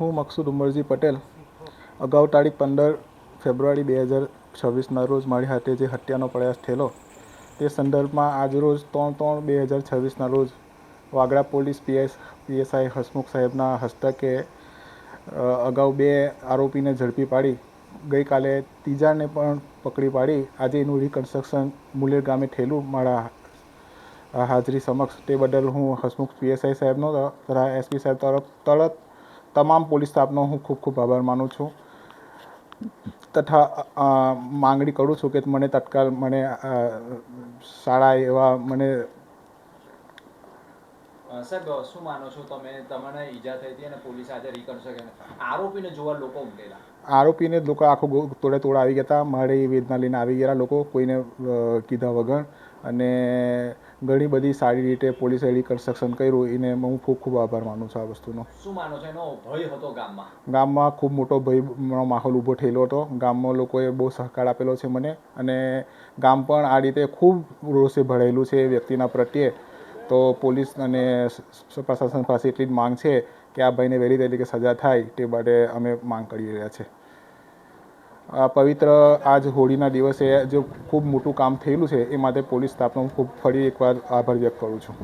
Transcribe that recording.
હું મકસૂદ ઉમરજી પટેલ અગાઉ તારીખ 15 ફેબ્રુઆરી 2026ના રોજ મારી હાથે જે હત્યાનો પ્રયાસ થયેલો તે સંદર્ભમાં આજરોજ 3/3/2026ના રોજ વાગડા પોલીસ પીએસઆઈ હસમુખ સાહેબના હસ્તકે અગાઉ 2 આરોપીને ઝડપી પાડી ગઈકાલે ત્રીજાને પણ પકડી પાડી આજે એનું રિકન્સ્ટ્રક્શન મુલેર ગામે થયેલું મારા હાજરી સમક્ષ. તે બદલ હું હસમુખ પીએસઆઈ સાહેબનો તથા એસપી સાહેબ તરત તમામ પોલીસ સ્ટાફનો હું ખૂબ ખૂબ આભાર માનું છું તથા માંગણી કરું છું કે મને તત્કાલ મને સારા એવા મને સાહેબ શું માનો છો તમે? તમને ઈજા થઈ હતી અને પોલીસ આજે રિકન્સ્ટ્રક્શન આરોપીને જોવા લોકો ઉમટેલા. આરોપીને લોકો આખો તોડે આવી ગયા હતા. મારી વેદના લઈને આવી ગયા લોકો કોઈને કીધા વગર અને ઘણી બધી સારી રીતે પોલીસે રિકન્સ્ટ્રક્શન કર્યું એને હું ખૂબ ખૂબ આભાર માનું છું આ વસ્તુનો. શું માનો છો એનો ભય હતો ગામમાં? ગામમાં ખૂબ મોટો ભયનો માહોલ ઊભો થયેલો હતો. ગામમાં લોકોએ બહુ સહકાર આપેલો છે મને અને ગામ પણ આ રીતે ખૂબ રોષે ભરાયેલું છે એ વ્યક્તિના પ્રત્યે. તો પોલીસ અને પ્રશાસન પાસે એટલી જ માંગ છે કે આ ભાઈને વહેલી તરીકે સજા થાય તે માટે અમે માંગ કરી રહ્યા છે. આ પવિત્ર આજ હોળીના દિવસે જે ખૂબ મોટું કામ થયેલું છે એ માટે પોલીસ સ્ટાફનો હું ખૂબ ફરી એકવાર આભાર વ્યક્ત કરું છું.